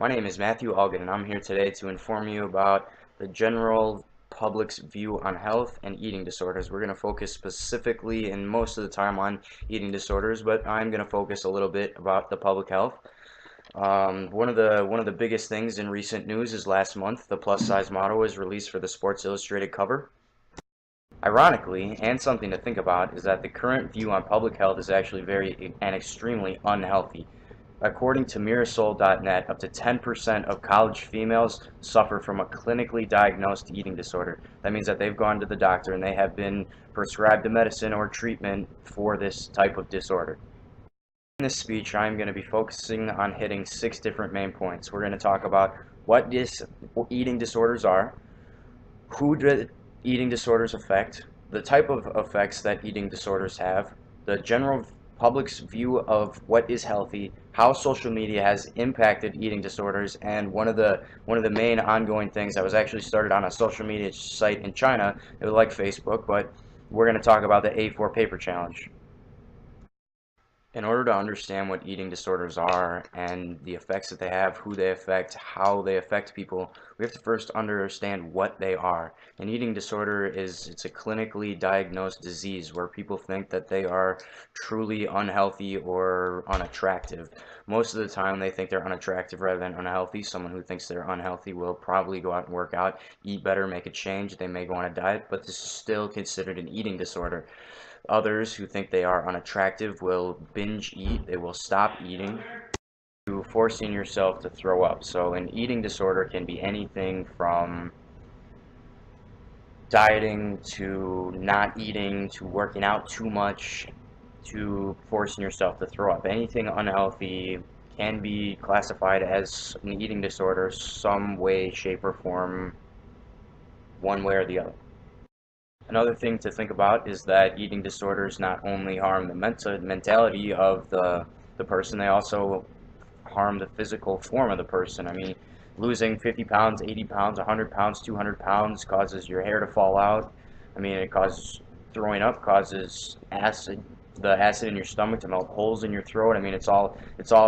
My name is Matthew Algan, and I'm here today to inform you about the general public's view on health and eating disorders. We're going to focus specifically and most of the time on eating disorders, but I'm going to focus a little bit about the public health. One of the biggest things in recent news is last month the plus size model was released for the Sports Illustrated cover. Ironically, and something to think about, is that the current view on public health is actually very and extremely unhealthy. According to Mirasol.net, up to 10% of college females suffer from a clinically diagnosed eating disorder. That means that they've gone to the doctor and they have been prescribed a medicine or treatment for this type of disorder. In this speech, I'm going to be focusing on hitting 6 different main points. We're going to talk about what eating disorders are, who do eating disorders affect, the type of effects that eating disorders have, the general public's view of what is healthy, how social media has impacted eating disorders, and one of the main ongoing things that was actually started on a social media site in China. It was like Facebook, but we're going to talk about the A4 paper challenge. In order to understand what eating disorders are and the effects that they have, who they affect, how they affect people, we have to first understand what they are. An eating disorder it's a clinically diagnosed disease where people think that they are truly unhealthy or unattractive. Most of the time they think they're unattractive rather than unhealthy. Someone who thinks they're unhealthy will probably go out and work out, eat better, make a change. They may go on a diet, but this is still considered an eating disorder. Others who think they are unattractive will binge eat. They will stop eating to forcing yourself to throw up. So an eating disorder can be anything from dieting to not eating to working out too much to forcing yourself to throw up. Anything unhealthy can be classified as an eating disorder some way, shape, or form, one way or the other. Another thing to think about is that eating disorders not only harm the mentality of the person, they also harm the physical form of the person. I mean, losing 50 pounds, 80 pounds, 100 pounds, 200 pounds causes your hair to fall out. I mean, it causes throwing up, causes the acid in your stomach to melt holes in your throat. I mean, it's all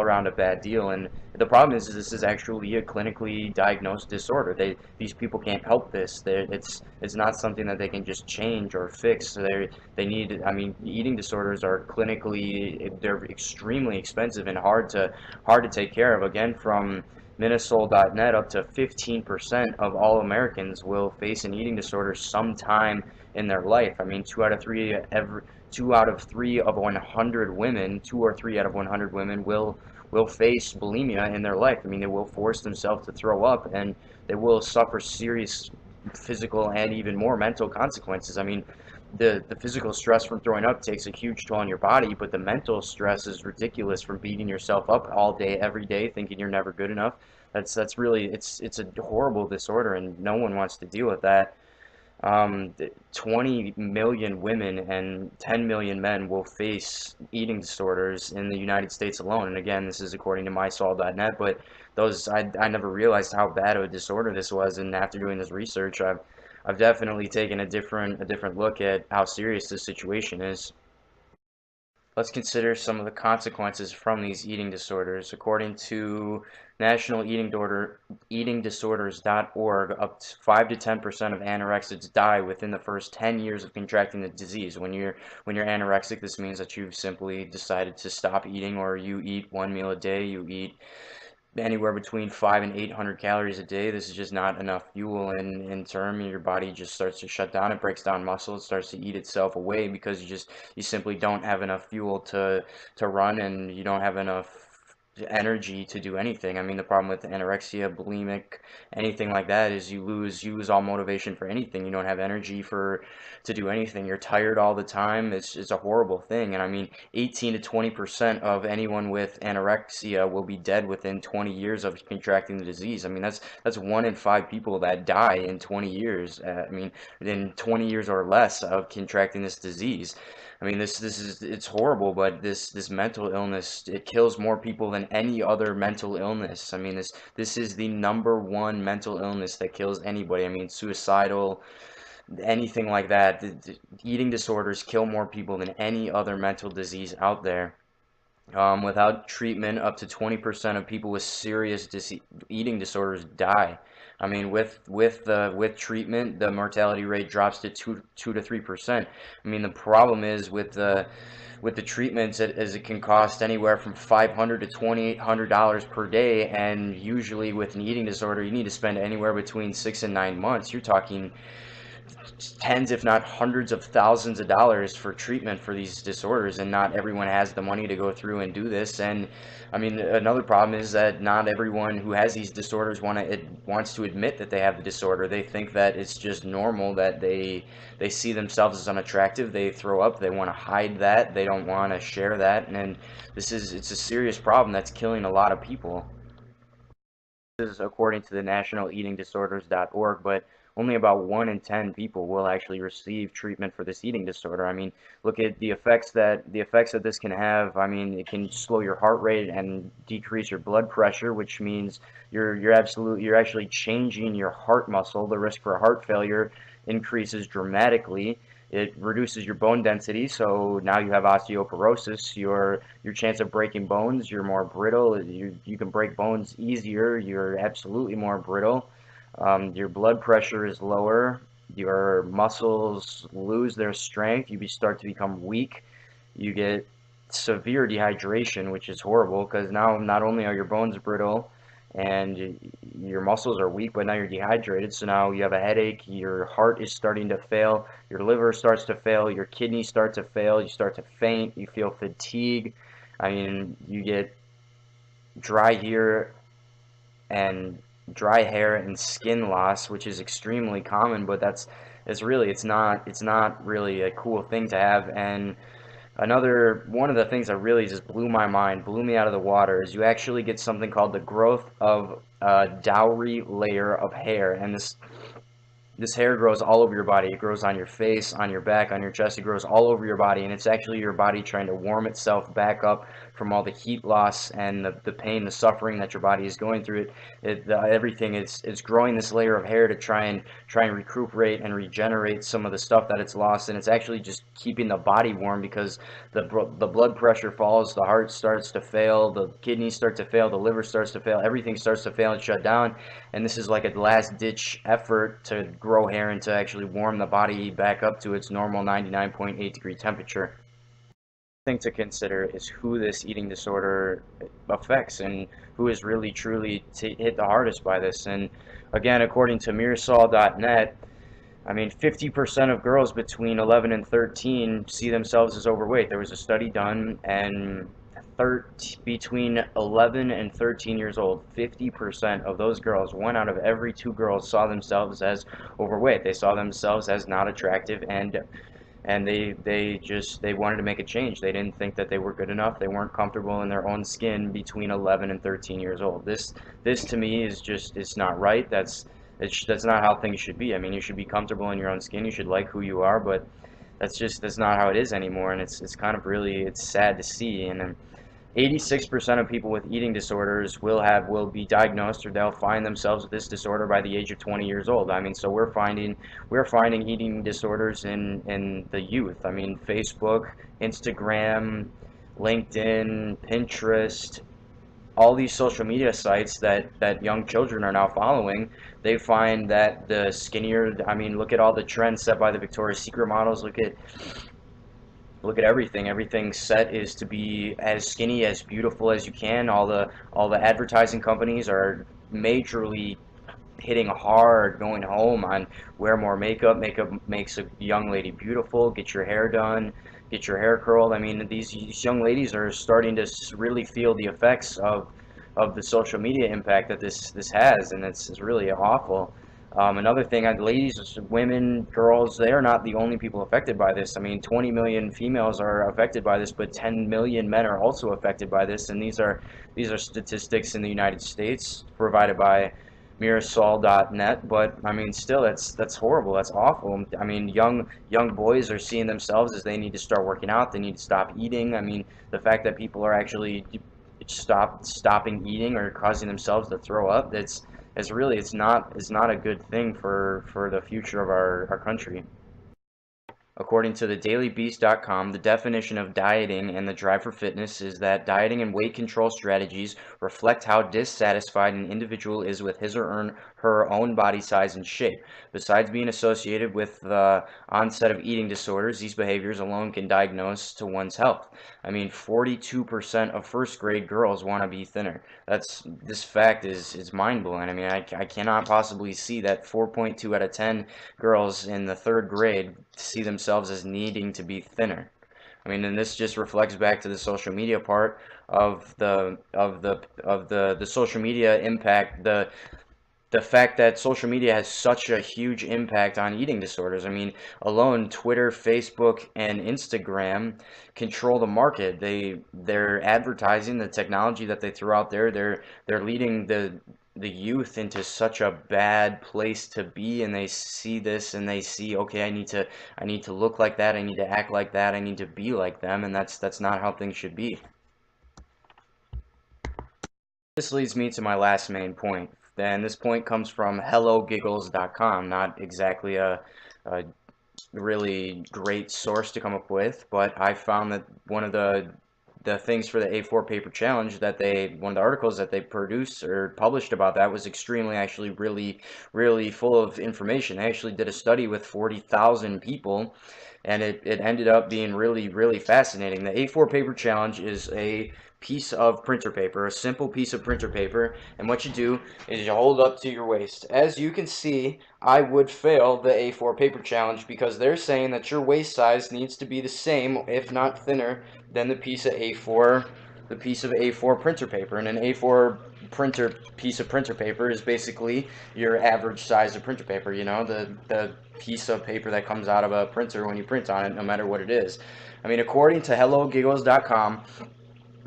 around a bad deal. And the problem is this is actually a clinically diagnosed disorder. These people can't help this. It's not something that they can just change or fix. They need. I mean, eating disorders are they're extremely expensive and hard to take care of. Again, from Minnesota.net, up to 15% of all Americans will face an eating disorder sometime in their life. I mean, 2 of 100 women, 2 or 3 out of 100 women will face bulimia in their life. I mean, they will force themselves to throw up, and they will suffer serious physical and even more mental consequences. I mean, the physical stress from throwing up takes a huge toll on your body, but the mental stress is ridiculous from beating yourself up all day, every day, thinking you're never good enough. That's really it's a horrible disorder, and no one wants to deal with that. 20 million women and 10 million men will face eating disorders in the United States alone. And again, this is according to mysol.net, but I never realized how bad of a disorder this was. And after doing this research, I've definitely taken a different look at how serious this situation is. Let's consider some of the consequences from these eating disorders. According to National Eating Disorders.org, up to 5 to 10% of anorexics die within the first 10 years of contracting the disease. When you're anorexic, this means that you've simply decided to stop eating, or you eat one meal a day, you eat anywhere between 500 and 800 calories a day. This is just not enough fuel in term. Your body just starts to shut down. It breaks down muscle. It starts to eat itself away because you simply don't have enough fuel to run, and you don't have enough energy to do anything. I mean, the problem with anorexia, bulimic, anything like that is you lose all motivation for anything. You don't have energy to do anything. You're tired all the time. It's a horrible thing. And I mean, 18 to 20% of anyone with anorexia will be dead within 20 years of contracting the disease. I mean, that's 1 in 5 people that die in 20 years. I mean, in 20 years or less of contracting this disease. I mean, it's horrible, but this mental illness, it kills more people than any other mental illness. I mean, this is the #1 mental illness that kills anybody. I mean, suicidal, anything like that. Eating disorders kill more people than any other mental disease out there. Without treatment, up to 20% of people with serious eating disorders die. I mean, with treatment, the mortality rate drops to 2 to 3%. I mean, the problem is with the treatments, as it can cost anywhere from $500 to $2,800 per day, and usually with an eating disorder, you need to spend anywhere between 6 and 9 months. You're talking tens, if not hundreds of thousands of dollars for treatment for these disorders, and not everyone has the money to go through and do this. And I mean, another problem is that not everyone who has these disorders wants to admit that they have the disorder. They think that it's just normal, that they see themselves as unattractive, they throw up, they want to hide that, they don't want to share that. And it's a serious problem that's killing a lot of people. This is according to the nationaleatingdisorders.org, but only about 1 in 10 people will actually receive treatment for this eating disorder. I mean, look at the effects that this can have. I mean, it can slow your heart rate and decrease your blood pressure, which means you're actually changing your heart muscle. The risk for heart failure increases dramatically. It reduces your bone density, so now you have osteoporosis. Your chance of breaking bones, you're more brittle. You can break bones easier. You're absolutely more brittle. Your blood pressure is lower. Your muscles lose their strength. You start to become weak. You get severe dehydration, which is horrible, because now not only are your bones brittle and your muscles are weak, but now you're dehydrated. So now you have a headache, your heart is starting to fail, your liver starts to fail, your kidneys start to fail, you start to faint, you feel fatigue. I mean, you get dry hair and skin loss, which is extremely common, but it's not really a cool thing to have. And another one of the things that really just blew me out of the water, is you actually get something called the growth of a dowry layer of hair. And this hair grows all over your body. It grows on your face, on your back, on your chest. It grows all over your body, and it's actually your body trying to warm itself back up from all the heat loss and the pain, the suffering that your body is going through. Everything is growing this layer of hair to try and recuperate and regenerate some of the stuff that it's lost, and it's actually just keeping the body warm, because the blood pressure falls, the heart starts to fail, the kidneys start to fail, the liver starts to fail, everything starts to fail and shut down. And this is like a last-ditch effort to grow hair and to actually warm the body back up to its normal 99.8 degree temperature. Thing to consider is who this eating disorder affects and who is really truly hit the hardest by this. And again, according to Mirasol.net, I mean, 50% of girls between 11 and 13 see themselves as overweight. There was a study done, and between 11 and 13 years old, 50% of those girls, 1 out of every 2 girls, saw themselves as overweight. They saw themselves as not attractive, and they wanted to make a change. They didn't think that they were good enough. They weren't comfortable in their own skin between 11 and 13 years old. This to me is just, it's not right. That's not how things should be. I mean, you should be comfortable in your own skin. You should like who you are, but that's not how it is anymore. And it's kind of really, it's sad to see. And 86% of people with eating disorders will be diagnosed, or they'll find themselves with this disorder by the age of 20 years old. I mean, so we're finding eating disorders in the youth. I mean, Facebook, Instagram, LinkedIn, Pinterest, all these social media sites that young children are now following, they find that the skinnier, I mean, look at all the trends set by the Victoria's Secret models. Look at everything. Everything set is to be as skinny, as beautiful as you can. All the advertising companies are majorly hitting hard, going home on wear more makeup. Makeup makes a young lady beautiful. Get your hair done. Get your hair curled. I mean, these young ladies are starting to really feel the effects of the social media impact that this has, and it's really awful. Another thing, ladies, women, girls, they are not the only people affected by this. I mean, 20 million females are affected by this, but 10 million men are also affected by this. And these are statistics in the United States provided by Mirasol.net. But I mean, still, that's horrible. That's awful. I mean, young boys are seeing themselves as they need to start working out. They need to stop eating. I mean, the fact that people are actually stopping eating or causing themselves to throw up, it's not a good thing for the future of our country. According to the dailybeast.com, the definition of dieting and the drive for fitness is that dieting and weight control strategies reflect how dissatisfied an individual is with his or her own body size and shape. Besides being associated with the onset of eating disorders, these behaviors alone can diagnose to one's health. I mean, 42% of first grade girls want to be thinner. This fact is mind-blowing. I mean, I cannot possibly see that 4.2 out of 10 girls in the third grade see themselves as needing to be thinner. I mean, and this just reflects back to the social media part of the social media impact, the fact that social media has such a huge impact on eating disorders. I mean, alone Twitter, Facebook, and Instagram control the market. They're advertising the technology that they throw out there. They're leading the youth into such a bad place to be, and they see this and they see, okay, I need to look like that, I need to act like that, I need to be like them, and that's not how things should be. This leads me to my last main point. And this point comes from hellogiggles.com, not exactly a really great source to come up with, but I found that one of the things for the A4 paper challenge that one of the articles that they produced or published about that was extremely, actually really full of information. They actually did a study with 40,000 people, and it ended up being really fascinating. The A4 paper challenge is a piece of printer paper, a simple piece of printer paper, and what you do is you hold up to your waist. As you can see, I would fail the A4 paper challenge because they're saying that your waist size needs to be the same, if not thinner, than the piece of A4 printer paper. And an A4 piece of printer paper is basically your average size of printer paper, you know, the piece of paper that comes out of a printer when you print on it, no matter what it is. I mean, according to hellogiggles.com,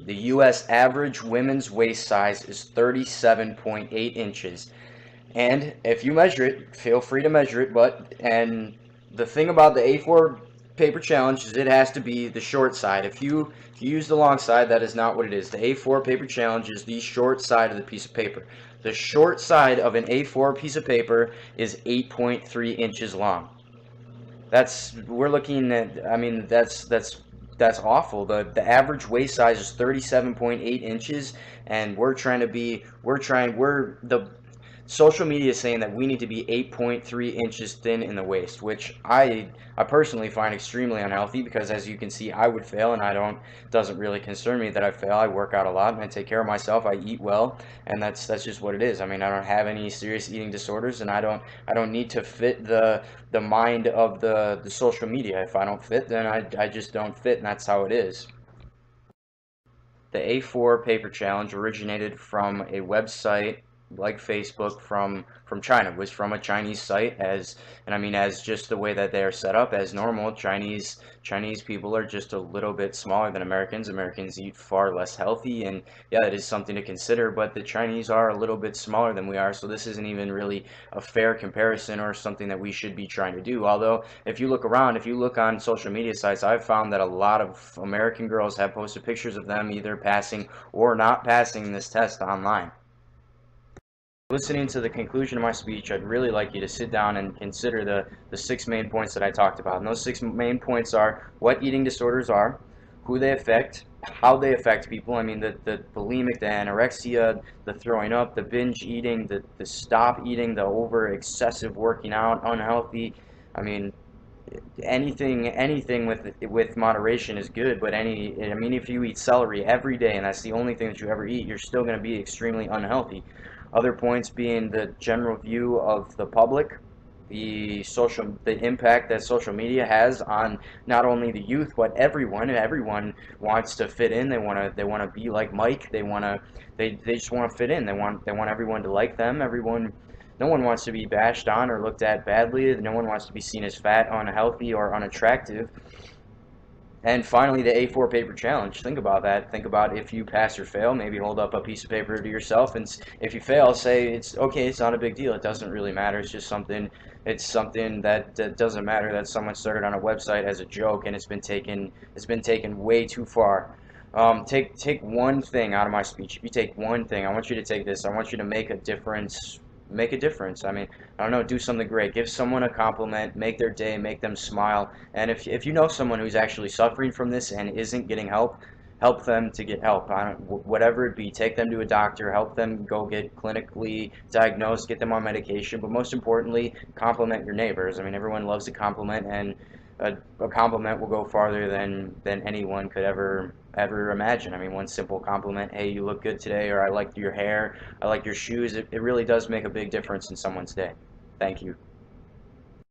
the U.S. average women's waist size is 37.8 inches. And if you measure it, feel free to measure it, and the thing about the A4 paper challenge is it has to be the short side. If you use the long side, that is not what it is. The A4 paper challenge is the short side of the piece of paper. The short side of an A4 piece of paper is 8.3 inches long. We're looking at, I mean, that's awful. The average waist size is 37.8 inches, and the social media is saying that we need to be 8.3 inches thin in the waist, which I personally find extremely unhealthy because, as you can see, I would fail, and it doesn't really concern me that I fail. I work out a lot and I take care of myself. I eat well, and that's just what it is. I mean, I don't have any serious eating disorders, and I don't need to fit the mind of the social media. If I don't fit, then I just don't fit, and that's how it is. The A4 paper challenge originated from a website like Facebook from China. It was from a Chinese site, as just the way that they are set up as normal. Chinese people are just a little bit smaller than Americans. Americans eat far less healthy, and yeah, it is something to consider, but the Chinese are a little bit smaller than we are, so this isn't even really a fair comparison or something that we should be trying to do. Although if you look around, if you look on social media sites, I've found that a lot of American girls have posted pictures of them either passing or not passing this test online. Listening to the conclusion of my speech, I'd really like you to sit down and consider the 6 main points that I talked about. And those 6 main points are what eating disorders are, who they affect, how they affect people. I mean, the bulimic, the anorexia, the throwing up, the binge eating, the stop eating, the over excessive working out, unhealthy. I mean, anything with moderation is good, but if you eat celery every day and that's the only thing that you ever eat, you're still going to be extremely unhealthy. Other points being the general view of the public, the impact that social media has on not only the youth but everyone. Everyone wants to fit in. They want to be like Mike. They just want to fit in. They want everyone to like them. No one wants to be bashed on or looked at badly. No one wants to be seen as fat, unhealthy, or unattractive. And finally, the A4 paper challenge. Think about that. Think about if you pass or fail. Maybe hold up a piece of paper to yourself, and if you fail, say it's okay. It's not a big deal. It doesn't really matter. It's just something. It's something that doesn't matter. That someone started on a website as a joke, and it's been taken way too far. Take one thing out of my speech. If you take one thing, I want you to take this. I want you to make a difference make a difference. I mean, I don't know, do something great. Give someone a compliment, make their day, make them smile. And if you know someone who's actually suffering from this and isn't getting help, help them to get help. I don't, whatever it be, take them to a doctor, help them go get clinically diagnosed, get them on medication. But most importantly, compliment your neighbors. I mean, everyone loves a compliment, and a compliment will go farther than anyone could ever imagine. I mean, one simple compliment, hey, you look good today, or I like your hair, I like your shoes, it really does make a big difference in someone's day. Thank you.